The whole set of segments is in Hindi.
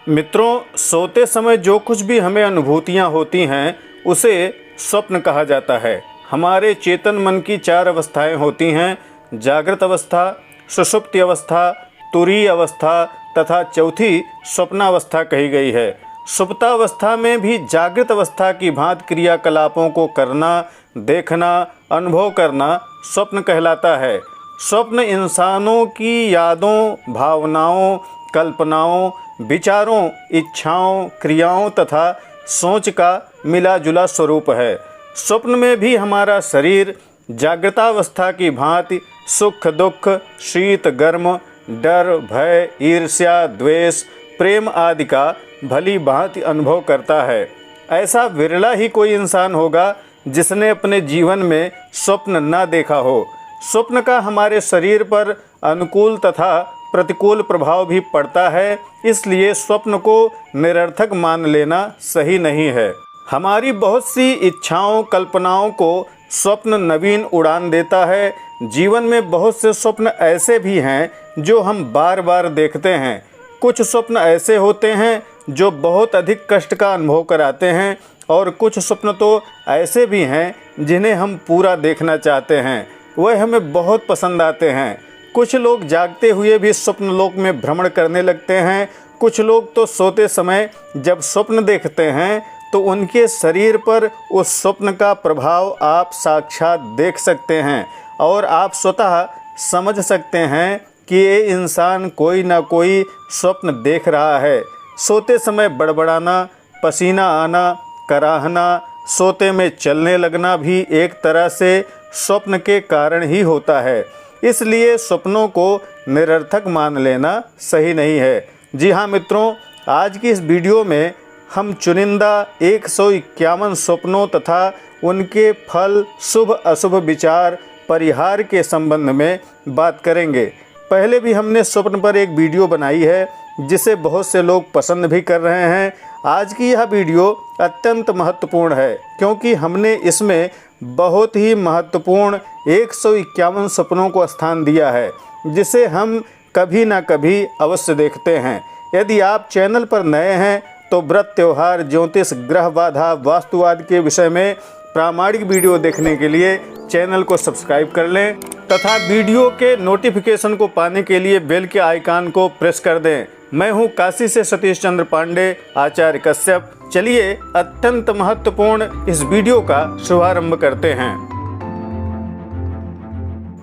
मित्रों, सोते समय जो कुछ भी हमें अनुभूतियाँ होती हैं उसे स्वप्न कहा जाता है। हमारे चेतन मन की 4 अवस्थाएं होती हैं: जागृत अवस्था, सुषुप्ति अवस्था, तुरीय अवस्था तथा चौथी स्वप्नावस्था कही गई है। सुप्तावस्था में भी जागृत अवस्था की भांति क्रियाकलापों को करना, देखना, अनुभव करना स्वप्न कहलाता है। स्वप्न इंसानों की यादों, भावनाओं, कल्पनाओं, विचारों, इच्छाओं, क्रियाओं तथा सोच का मिला जुला स्वरूप है। स्वप्न में भी हमारा शरीर जागृतावस्था की भांति सुख दुख, शीत गर्म, डर भय, ईर्ष्या, द्वेष, प्रेम आदि का भली भांति अनुभव करता है। ऐसा विरला ही कोई इंसान होगा जिसने अपने जीवन में स्वप्न न देखा हो। स्वप्न का हमारे शरीर पर अनुकूल तथा प्रतिकूल प्रभाव भी पड़ता है, इसलिए स्वप्न को निरर्थक मान लेना सही नहीं है। हमारी बहुत सी इच्छाओं, कल्पनाओं को स्वप्न नवीन उड़ान देता है। जीवन में बहुत से स्वप्न ऐसे भी हैं जो हम बार बार देखते हैं। कुछ स्वप्न ऐसे होते हैं जो बहुत अधिक कष्ट का अनुभव कराते हैं और कुछ स्वप्न तो ऐसे भी हैं जिन्हें हम पूरा देखना चाहते हैं, वह हमें बहुत पसंद आते हैं। कुछ लोग जागते हुए भी स्वप्न लोक में भ्रमण करने लगते हैं। कुछ लोग तो सोते समय जब स्वप्न देखते हैं तो उनके शरीर पर उस स्वप्न का प्रभाव आप साक्षात देख सकते हैं और आप स्वतः समझ सकते हैं कि ये इंसान कोई ना कोई स्वप्न देख रहा है। सोते समय बड़बड़ाना, पसीना आना, कराहना, सोते में चलने लगना भी एक तरह से स्वप्न के कारण ही होता है। इसलिए स्वप्नों को निरर्थक मान लेना सही नहीं है। जी हाँ मित्रों, आज की इस वीडियो में हम चुनिंदा 151 स्वप्नों तथा उनके फल, शुभ अशुभ विचार, परिहार के संबंध में बात करेंगे। पहले भी हमने स्वप्न पर एक वीडियो बनाई है जिसे बहुत से लोग पसंद भी कर रहे हैं। आज की यह वीडियो अत्यंत महत्वपूर्ण है क्योंकि हमने इसमें बहुत ही महत्वपूर्ण 151 सपनों को स्थान दिया है जिसे हम कभी ना कभी अवश्य देखते हैं। यदि आप चैनल पर नए हैं तो व्रत, त्योहार, ज्योतिष, ग्रह बाधा, वास्तुवाद के विषय में प्रामाणिक वीडियो देखने के लिए चैनल को सब्सक्राइब कर लें तथा वीडियो के नोटिफिकेशन को पाने के लिए बेल के आइकन को प्रेस कर दें। मैं हूं काशी से सतीश चंद्र पांडे, आचार्य कश्यप। चलिए अत्यंत महत्वपूर्ण इस वीडियो का शुभारंभ करते हैं।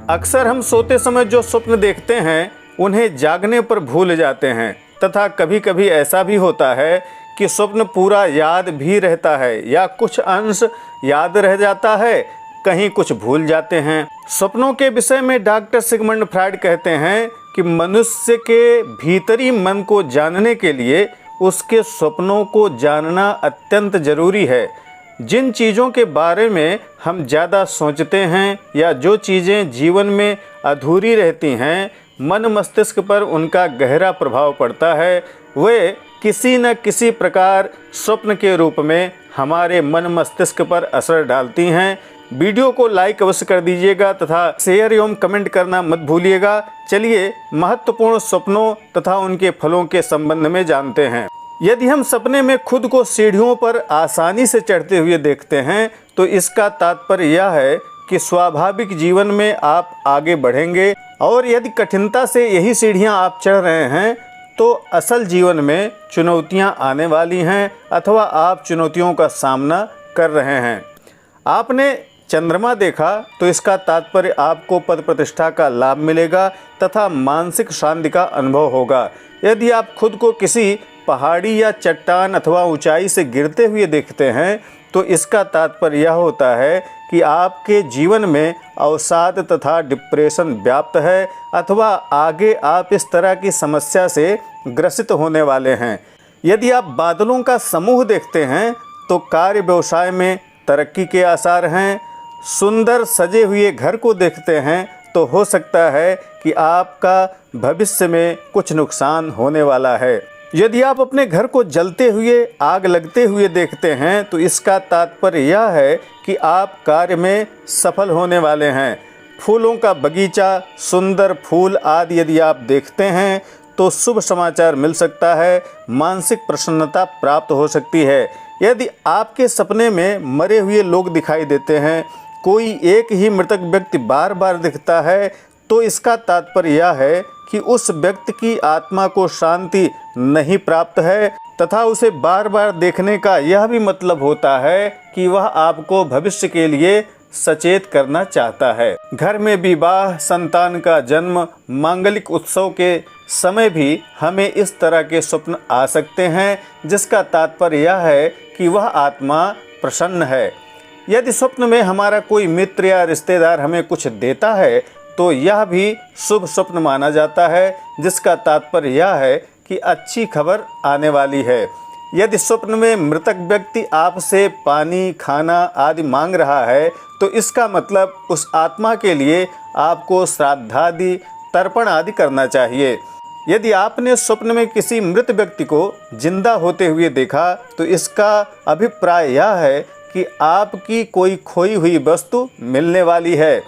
अक्सर हम सोते समय जो स्वप्न देखते हैं उन्हें जागने पर भूल जाते हैं तथा कभी कभी ऐसा भी होता है कि स्वप्न पूरा याद भी रहता है या कुछ अंश याद रह जाता है, कहीं कुछ भूल जाते हैं। स्वप्नों के विषय में डॉक्टर सिगमंड फ्रायड कहते हैं कि मनुष्य के भीतरी मन को जानने के लिए उसके स्वप्नों को जानना अत्यंत जरूरी है। जिन चीज़ों के बारे में हम ज़्यादा सोचते हैं या जो चीज़ें जीवन में अधूरी रहती हैं, मन मस्तिष्क पर उनका गहरा प्रभाव पड़ता है। वे किसी न किसी प्रकार स्वप्न के रूप में हमारे मन मस्तिष्क पर असर डालती हैं। वीडियो को लाइक अवश्य कर दीजिएगा तथा शेयर एवं कमेंट करना मत भूलिएगा। चलिए महत्वपूर्ण स्वप्नों तथा उनके फलों के संबंध में जानते हैं। यदि हम सपने में खुद को सीढ़ियों पर आसानी से चढ़ते हुए देखते हैं तो इसका तात्पर्य यह है कि स्वाभाविक जीवन में आप आगे बढ़ेंगे, और यदि कठिनता से यही सीढ़ियां आप चढ़ रहे हैं तो असल जीवन में चुनौतियां आने वाली हैं अथवा आप चुनौतियों का सामना कर रहे हैं। आपने चंद्रमा देखा तो इसका तात्पर्य आपको पद प्रतिष्ठा का लाभ मिलेगा तथा मानसिक शांति का अनुभव होगा। यदि आप खुद को किसी पहाड़ी या चट्टान अथवा ऊंचाई से गिरते हुए देखते हैं तो इसका तात्पर्य यह होता है कि आपके जीवन में अवसाद तथा डिप्रेशन व्याप्त है अथवा आगे आप इस तरह की समस्या से ग्रसित होने वाले हैं। यदि आप बादलों का समूह देखते हैं तो कार्य व्यवसाय में तरक्की के आसार हैं। सुंदर सजे हुए घर को देखते हैं तो हो सकता है कि आपका भविष्य में कुछ नुकसान होने वाला है। यदि आप अपने घर को जलते हुए, आग लगते हुए देखते हैं तो इसका तात्पर्य यह है कि आप कार्य में सफल होने वाले हैं। फूलों का बगीचा, सुंदर फूल आदि यदि आप देखते हैं तो शुभ समाचार मिल सकता है, मानसिक प्रसन्नता प्राप्त हो सकती है। यदि आपके सपने में मरे हुए लोग दिखाई देते हैं, कोई एक ही मृतक व्यक्ति बार बार दिखता है, तो इसका तात्पर्य यह है कि उस व्यक्ति की आत्मा को शांति नहीं प्राप्त है तथा उसे बार बार देखने का यह भी मतलब होता है कि वह आपको भविष्य के लिए सचेत करना चाहता है। घर में विवाह, संतान का जन्म, मांगलिक उत्सव के समय भी हमें इस तरह के स्वप्न आ सकते हैं, जिसका तात्पर्य यह है कि वह आत्मा प्रसन्न है। यदि स्वप्न में हमारा कोई मित्र या रिश्तेदार हमें कुछ देता है तो यह भी शुभ स्वप्न माना जाता है, जिसका तात्पर्य यह है कि अच्छी खबर आने वाली है। यदि स्वप्न में मृतक व्यक्ति आपसे पानी, खाना आदि मांग रहा है तो इसका मतलब उस आत्मा के लिए आपको श्राद्धादि, तर्पण आदि करना चाहिए। यदि आपने स्वप्न में किसी मृत व्यक्ति को जिंदा होते हुए देखा तो इसका अभिप्राय यह है कि आपकी कोई खोई हुई वस्तु मिलने वाली है।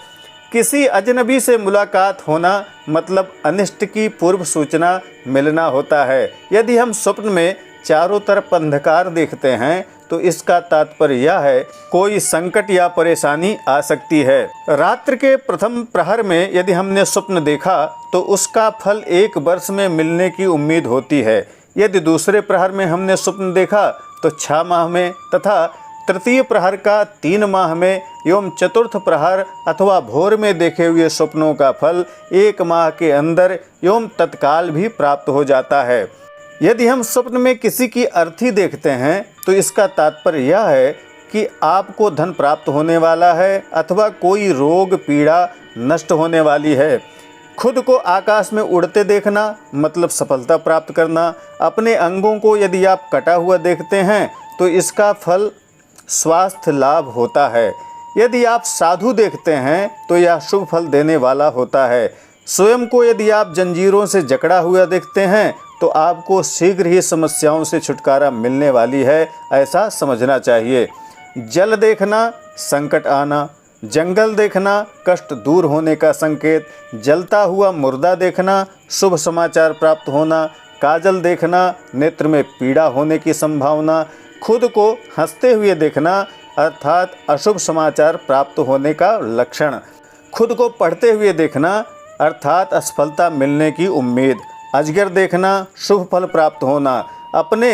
किसी अजनबी से मुलाकात होना मतलब अनिष्ट की पूर्व सूचना मिलना होता है। यदि हम स्वप्न में चारों तरफ अंधकार देखते हैं तो इसका तात्पर्य यह है कोई संकट या परेशानी आ सकती है। रात्रि के प्रथम प्रहर में यदि हमने स्वप्न देखा तो उसका फल 1 वर्ष में मिलने की उम्मीद होती है। यदि दूसरे प्रहर में हमने स्वप्न देखा तो 6 माह में तथा तृतीय प्रहर का 3 माह में एवं चतुर्थ प्रहर अथवा भोर में देखे हुए स्वप्नों का फल 1 माह के अंदर एवं तत्काल भी प्राप्त हो जाता है। यदि हम स्वप्न में किसी की अर्थी देखते हैं तो इसका तात्पर्य यह है कि आपको धन प्राप्त होने वाला है अथवा कोई रोग पीड़ा नष्ट होने वाली है। खुद को आकाश में उड़ते देखना मतलब सफलता प्राप्त करना। अपने अंगों को यदि आप कटा हुआ देखते हैं तो इसका फल स्वास्थ्य लाभ होता है। यदि आप साधु देखते हैं तो यह शुभ फल देने वाला होता है। स्वयं को यदि आप जंजीरों से जकड़ा हुआ देखते हैं तो आपको शीघ्र ही समस्याओं से छुटकारा मिलने वाली है, ऐसा समझना चाहिए। जल देखना संकट आना, जंगल देखना कष्ट दूर होने का संकेत, जलता हुआ मुर्दा देखना शुभ समाचार प्राप्त होना, काजल देखना नेत्र में पीड़ा होने की संभावना, खुद को हंसते हुए देखना अर्थात अशुभ समाचार प्राप्त होने का लक्षण, खुद को पढ़ते हुए देखना अर्थात असफलता मिलने की उम्मीद, अजगर देखना शुभ फल प्राप्त होना, अपने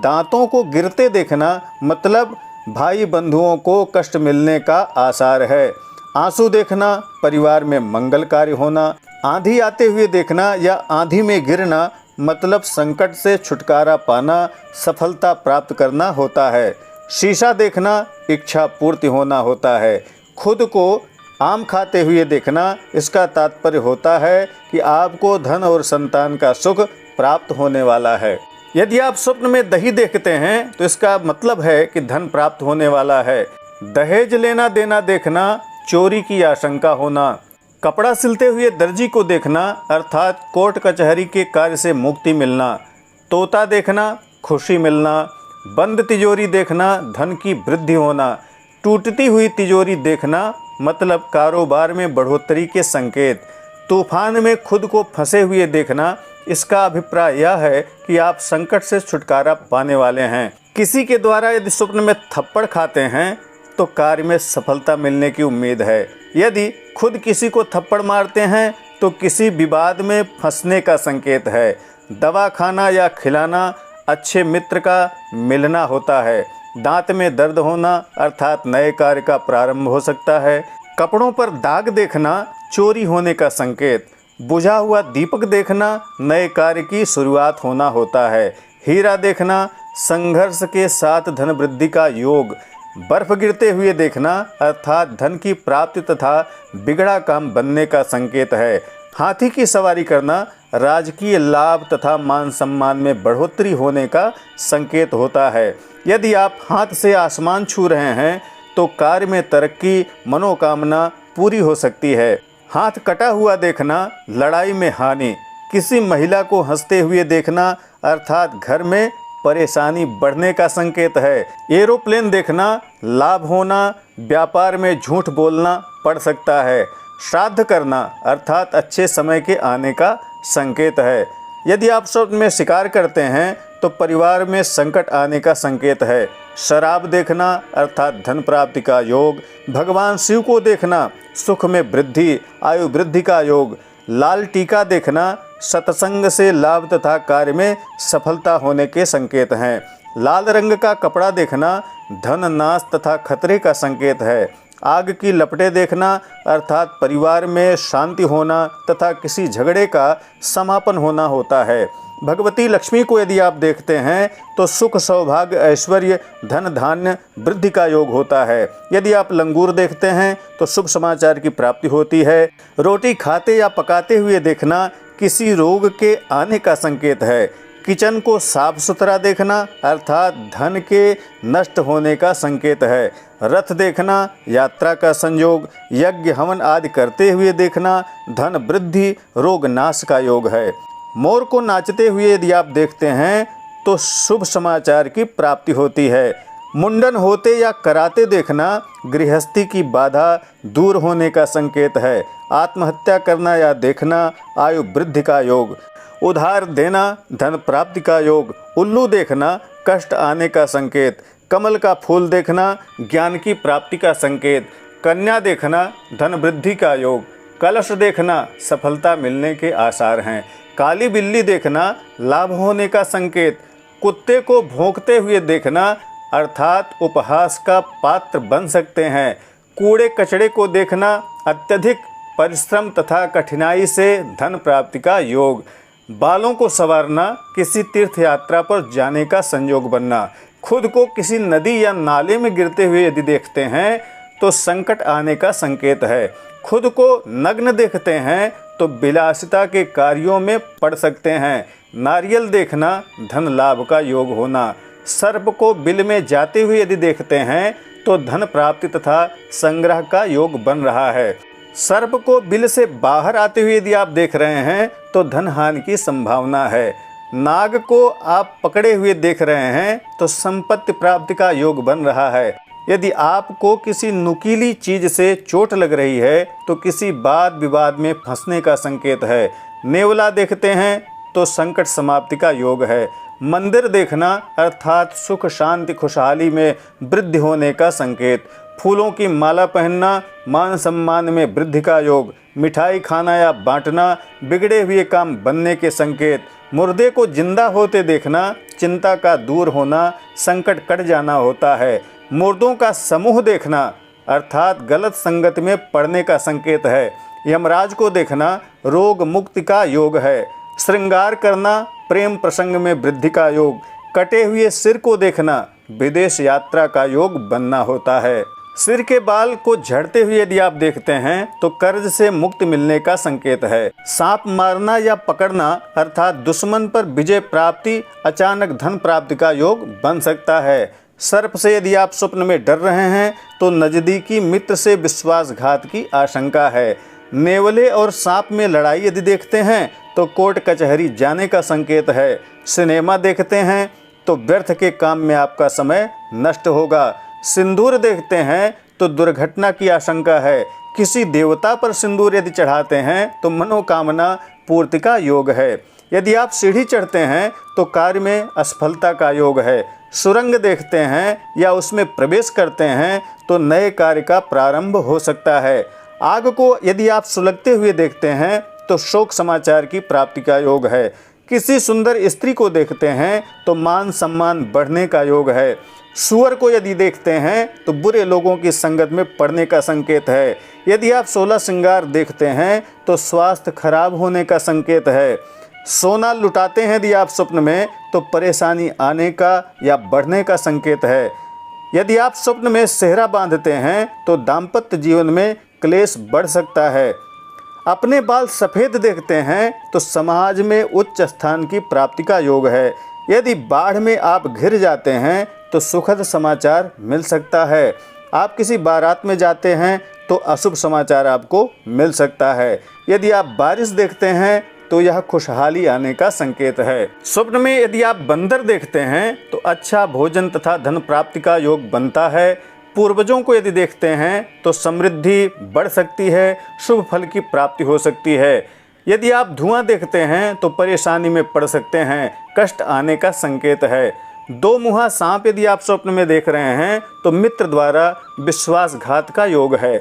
दांतों को गिरते देखना मतलब भाई बंधुओं को कष्ट मिलने का आसार है, आंसू देखना परिवार में मंगल कार्य होना, आंधी आते हुए देखना या आंधी में गिरना मतलब संकट से छुटकारा पाना, सफलता प्राप्त करना होता है। शीशा देखना इच्छा पूर्ति होना होता है। खुद को आम खाते हुए देखना इसका तात्पर्य होता है कि आपको धन और संतान का सुख प्राप्त होने वाला है। यदि आप स्वप्न में दही देखते हैं तो इसका मतलब है कि धन प्राप्त होने वाला है। दहेज लेना देना देखना चोरी की आशंका होना, कपड़ा सिलते हुए दर्जी को देखना अर्थात कोर्ट कचहरी के कार्य से मुक्ति मिलना, तोता देखना खुशी मिलना, बंद तिजोरी देखना धन की वृद्धि होना, टूटती हुई तिजोरी देखना मतलब कारोबार में बढ़ोतरी के संकेत, तूफान में खुद को फंसे हुए देखना इसका अभिप्राय यह है कि आप संकट से छुटकारा पाने वाले हैं। किसी के द्वारा यदि स्वप्न में थप्पड़ खाते हैं तो कार्य में सफलता मिलने की उम्मीद है। यदि खुद किसी को थप्पड़ मारते हैं तो किसी विवाद में फंसने का संकेत है। दवा खाना या खिलाना अच्छे मित्र का मिलना होता है। दांत में दर्द होना अर्थात नए कार्य का प्रारंभ हो सकता है। कपड़ों पर दाग देखना चोरी होने का संकेत, बुझा हुआ दीपक देखना नए कार्य की शुरुआत होना होता है। हीरा देखना संघर्ष के साथ धन वृद्धि का योग, बर्फ गिरते हुए देखना अर्थात धन की प्राप्ति तथा बिगड़ा काम बनने का संकेत है। हाथी की सवारी करना राजकीय लाभ तथा मान सम्मान में बढ़ोतरी होने का संकेत होता है। यदि आप हाथ से आसमान छू रहे हैं तो कार्य में तरक्की, मनोकामना पूरी हो सकती है। हाथ कटा हुआ देखना लड़ाई में हानि, किसी महिला को हंसते हुए देखना अर्थात घर में परेशानी बढ़ने का संकेत है। एरोप्लेन देखना लाभ होना, व्यापार में झूठ बोलना पड़ सकता है। श्राद्ध करना अर्थात अच्छे समय के आने का संकेत है। यदि आप स्वप्न में शिकार करते हैं तो परिवार में संकट आने का संकेत है। शराब देखना अर्थात धन प्राप्ति का योग। भगवान शिव को देखना सुख में वृद्धि, आयु वृद्धि का योग। लाल टीका देखना सत्संग से लाभ तथा कार्य में सफलता होने के संकेत हैं। लाल रंग का कपड़ा देखना धन नाश तथा खतरे का संकेत है। आग की लपटें देखना अर्थात परिवार में शांति होना तथा किसी झगड़े का समापन होना होता है। भगवती लक्ष्मी को यदि आप देखते हैं तो सुख, सौभाग्य, ऐश्वर्य, धन धान्य वृद्धि का योग होता है। यदि आप लंगूर देखते हैं तो शुभ समाचार की प्राप्ति होती है। रोटी खाते या पकाते हुए देखना किसी रोग के आने का संकेत है। किचन को साफ सुथरा देखना अर्थात धन के नष्ट होने का संकेत है। रथ देखना यात्रा का संयोग। यज्ञ हवन आदि करते हुए देखना धन वृद्धि, रोग नाश का योग है। मोर को नाचते हुए यदि आप देखते हैं तो शुभ समाचार की प्राप्ति होती है। मुंडन होते या कराते देखना गृहस्थी की बाधा दूर होने का संकेत है। आत्महत्या करना या देखना आयु वृद्धि का योग। उधार देना धन प्राप्ति का योग। उल्लू देखना कष्ट आने का संकेत। कमल का फूल देखना ज्ञान की प्राप्ति का संकेत। कन्या देखना धन वृद्धि का योग। कलश देखना सफलता मिलने के आसार हैं। काली बिल्ली देखना लाभ होने का संकेत। कुत्ते को भौंकते हुए देखना अर्थात उपहास का पात्र बन सकते हैं। कूड़े कचड़े को देखना अत्यधिक परिश्रम तथा कठिनाई से धन प्राप्ति का योग। बालों को संवारना किसी तीर्थ यात्रा पर जाने का संयोग बनना। खुद को किसी नदी या नाले में गिरते हुए यदि देखते हैं तो संकट आने का संकेत है। खुद को नग्न देखते हैं तो विलासिता के कार्यों में पड़ सकते हैं। नारियल देखना धन लाभ का योग होना। सर्प को बिल में जाते हुए यदि देखते हैं तो धन प्राप्ति तथा संग्रह का योग बन रहा है। सर्प को बिल से बाहर आते हुए यदि आप देख रहे हैं तो धन हानि की संभावना है। नाग को आप पकड़े हुए देख रहे हैं तो संपत्ति प्राप्ति का योग बन रहा है। यदि आपको किसी नुकीली चीज से चोट लग रही है तो किसी वाद विवाद में फंसने का संकेत है। नेवला देखते हैं तो संकट समाप्ति का योग है। मंदिर देखना अर्थात सुख शांति खुशहाली में वृद्धि होने का संकेत। फूलों की माला पहनना मान सम्मान में वृद्धि का योग। मिठाई खाना या बांटना बिगड़े हुए काम बनने के संकेत। मुर्दे को जिंदा होते देखना चिंता का दूर होना, संकट कट जाना होता है। मुर्दों का समूह देखना अर्थात गलत संगत में पड़ने का संकेत है। यमराज को देखना रोग मुक्ति का योग है। श्रृंगार करना प्रेम प्रसंग में वृद्धि का योग। कटे हुए सिर को देखना विदेश यात्रा का योग बनना होता है। सिर के बाल को झड़ते हुए यदि आप देखते हैं तो कर्ज से मुक्ति मिलने का संकेत है। सांप मारना या पकड़ना अर्थात दुश्मन पर विजय प्राप्ति, अचानक धन प्राप्ति का योग बन सकता है। सर्प से यदि आप स्वप्न में डर रहे हैं तो नज़दीकी मित्र से विश्वासघात की आशंका है। नेवले और सांप में लड़ाई यदि देखते हैं तो कोर्ट कचहरी जाने का संकेत है। सिनेमा देखते हैं तो व्यर्थ के काम में आपका समय नष्ट होगा। सिंदूर देखते हैं तो दुर्घटना की आशंका है। किसी देवता पर सिंदूर यदि चढ़ाते हैं तो मनोकामना पूर्ति का योग है। यदि आप सीढ़ी चढ़ते हैं तो कार्य में असफलता का योग है। सुरंग देखते हैं या उसमें प्रवेश करते हैं तो नए कार्य का प्रारंभ हो सकता है। आग को यदि आप सुलगते हुए देखते हैं तो शोक समाचार की प्राप्ति का योग है। किसी सुंदर स्त्री को देखते हैं तो मान सम्मान बढ़ने का योग है। सूअर को यदि देखते हैं तो बुरे लोगों की संगत में पड़ने का संकेत है। यदि आप 16 श्रृंगार देखते हैं तो स्वास्थ्य खराब होने का संकेत है। सोना लुटाते हैं यदि आप स्वप्न में तो परेशानी आने का या बढ़ने का संकेत है। यदि आप स्वप्न में सेहरा बांधते हैं तो दाम्पत्य जीवन में क्लेश बढ़ सकता है। अपने बाल सफ़ेद देखते हैं तो समाज में उच्च स्थान की प्राप्ति का योग है। यदि बाढ़ में आप घिर जाते हैं तो सुखद समाचार मिल सकता है। आप किसी बारात में जाते हैं तो अशुभ समाचार आपको मिल सकता है। यदि आप बारिश देखते हैं तो यह खुशहाली आने का संकेत है। स्वप्न में यदि आप बंदर देखते हैं तो अच्छा भोजन तथा धन प्राप्ति का योग बनता है। पूर्वजों को यदि देखते हैं तो समृद्धि बढ़ सकती है, शुभ फल की प्राप्ति हो सकती है। यदि आप धुआं देखते हैं तो परेशानी में पड़ सकते हैं, कष्ट आने का संकेत है। दो मुँहा सांप यदि आप स्वप्न में देख रहे हैं तो मित्र द्वारा विश्वासघात का योग है।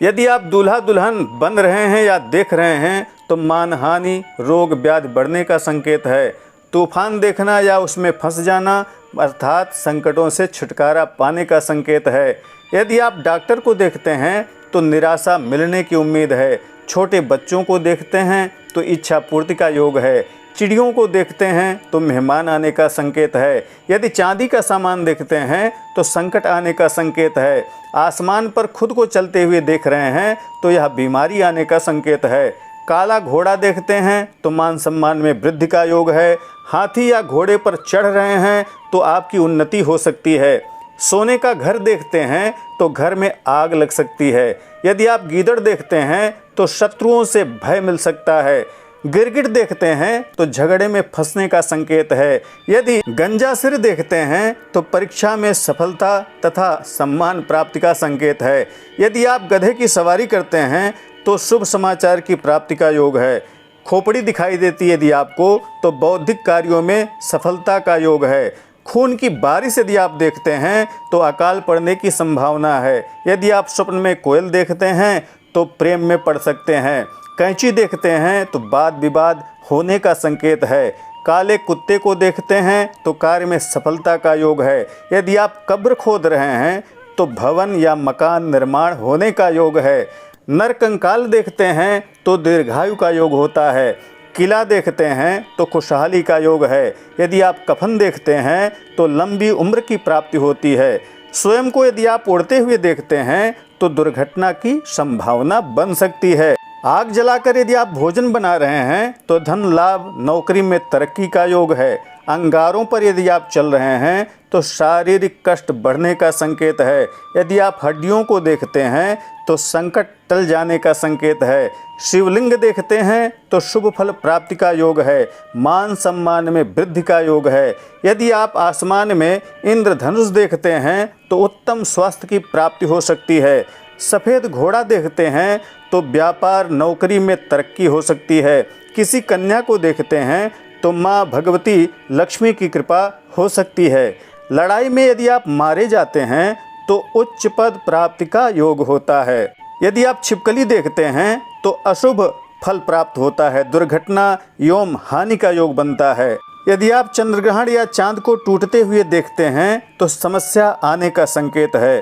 यदि आप दूल्हा दुल्हन बन रहे हैं या देख रहे हैं तो मानहानि, रोग व्याधि बढ़ने का संकेत है। तूफान देखना या उसमें फंस जाना अर्थात संकटों से छुटकारा पाने का संकेत है। यदि आप डॉक्टर को देखते हैं तो निराशा मिलने की उम्मीद है। छोटे बच्चों को देखते हैं तो इच्छा पूर्ति का योग है। चिड़ियों को देखते हैं तो मेहमान आने का संकेत है। यदि चांदी का सामान देखते हैं तो संकट आने का संकेत है। आसमान पर खुद को चलते हुए देख रहे हैं तो यह बीमारी आने का संकेत है। काला घोड़ा देखते हैं तो मान सम्मान में वृद्धि का योग है। हाथी या घोड़े पर चढ़ रहे हैं तो आपकी उन्नति हो सकती है। सोने का घर देखते हैं तो घर में आग लग सकती है। यदि आप गीदड़ देखते हैं तो शत्रुओं से भय मिल सकता है। गिरगिट देखते हैं तो झगड़े में फंसने का संकेत है। यदि गंजा सिर देखते हैं तो परीक्षा में सफलता तथा सम्मान प्राप्ति का संकेत है। यदि आप गधे की सवारी करते हैं तो शुभ समाचार की प्राप्ति का योग है। खोपड़ी दिखाई देती है यदि आपको तो बौद्धिक कार्यों में सफलता का योग है। खून की बारिश यदि आप देखते हैं तो अकाल पड़ने की संभावना है। यदि आप स्वप्न में कोयल देखते हैं तो प्रेम में पड़ सकते हैं। कैंची देखते हैं तो वाद विवाद होने का संकेत है। काले कुत्ते को देखते हैं तो कार्य में सफलता का योग है। यदि आप कब्र खोद रहे हैं तो भवन या मकान निर्माण होने का योग है। नरकंकाल देखते हैं तो दीर्घायु का योग होता है। किला देखते हैं तो खुशहाली का योग है। यदि आप कफन देखते हैं तो लंबी उम्र की प्राप्ति होती है। स्वयं को यदि आप उड़ते हुए देखते हैं तो दुर्घटना की संभावना बन सकती है। आग जलाकर यदि आप भोजन बना रहे हैं तो धन लाभ, नौकरी में तरक्की का योग है। अंगारों पर यदि आप चल रहे हैं तो शारीरिक कष्ट बढ़ने का संकेत है। यदि आप हड्डियों को देखते हैं तो संकट टल जाने का संकेत है। शिवलिंग देखते हैं तो शुभ फल प्राप्ति का योग है। मान सम्मान में वृद्धि का योग है। यदि आप आसमान में इंद्रधनुष देखते हैं तो उत्तम स्वास्थ्य की प्राप्ति हो सकती है। सफ़ेद घोड़ा देखते हैं तो व्यापार, नौकरी में तरक्की हो सकती है। किसी कन्या को देखते हैं तो माँ भगवती लक्ष्मी की कृपा हो सकती है। लड़ाई में यदि आप मारे जाते हैं तो उच्च पद प्राप्ति का योग होता है। यदि आप छिपकली देखते हैं तो अशुभ फल प्राप्त होता है। दुर्घटना एवं हानि का योग बनता है। यदि आप चंद्रग्रहण या चांद को टूटते हुए देखते हैं तो समस्या आने का संकेत है।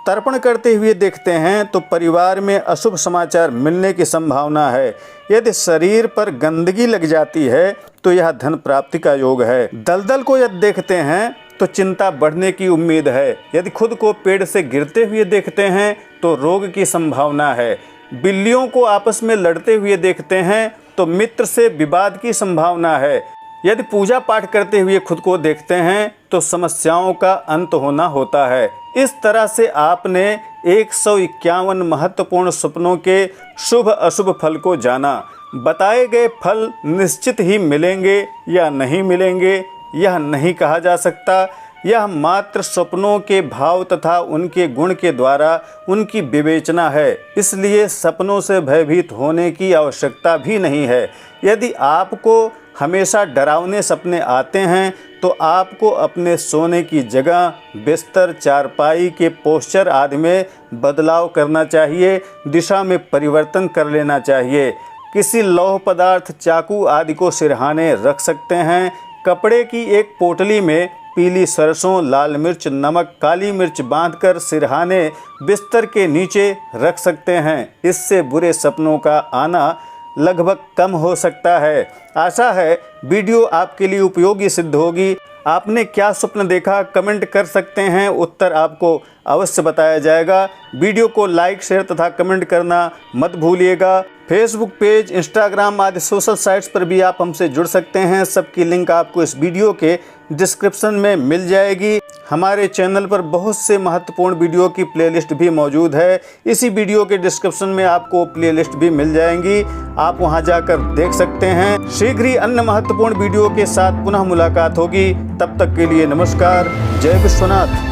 तर्पण करते हुए देखते हैं तो परिवार में अशुभ समाचार मिलने की संभावना है। यदि शरीर पर गंदगी लग जाती है तो यह धन प्राप्ति का योग है। दलदल को यदि देखते हैं तो चिंता बढ़ने की उम्मीद है। यदि खुद को पेड़ से गिरते हुए देखते हैं तो रोग की संभावना है। बिल्लियों को आपस में लड़ते हुए देखते हैं तो मित्र से विवाद की संभावना है। यदि पूजा पाठ करते हुए खुद को देखते हैं तो समस्याओं का अंत होना होता है। इस तरह से आपने 151 महत्वपूर्ण सपनों के शुभ अशुभ फल को जाना। बताए गए फल निश्चित ही मिलेंगे या नहीं मिलेंगे यह नहीं कहा जा सकता। यह मात्र सपनों के भाव तथा उनके गुण के द्वारा उनकी विवेचना है। इसलिए सपनों से भयभीत होने की आवश्यकता भी नहीं है। यदि आपको हमेशा डरावने सपने आते हैं तो आपको अपने सोने की जगह, बिस्तर, चारपाई के पोस्चर आदि में बदलाव करना चाहिए। दिशा में परिवर्तन कर लेना चाहिए। किसी लौह पदार्थ, चाकू आदि को सिरहाने रख सकते हैं। कपड़े की एक पोटली में पीली सरसों, लाल मिर्च, नमक, काली मिर्च बांधकर सिरहाने बिस्तर के नीचे रख सकते हैं। इससे बुरे सपनों का आना लगभग कम हो सकता है। आशा है वीडियो आपके लिए उपयोगी सिद्ध होगी। आपने क्या स्वप्न देखा कमेंट कर सकते हैं, उत्तर आपको अवश्य बताया जाएगा। वीडियो को लाइक, शेयर तथा कमेंट करना मत भूलिएगा। फेसबुक पेज, इंस्टाग्राम आदि सोशल साइट्स पर भी आप हमसे जुड़ सकते हैं। सबकी लिंक आपको इस वीडियो के डिस्क्रिप्शन में मिल जाएगी। हमारे चैनल पर बहुत से महत्वपूर्ण वीडियो की प्लेलिस्ट भी मौजूद है। इसी वीडियो के डिस्क्रिप्शन में आपको प्लेलिस्ट भी मिल जाएंगी, आप वहां जाकर देख सकते हैं। शीघ्र ही अन्य महत्वपूर्ण वीडियो के साथ पुनः मुलाकात होगी। तब तक के लिए नमस्कार। जय विश्वनाथ।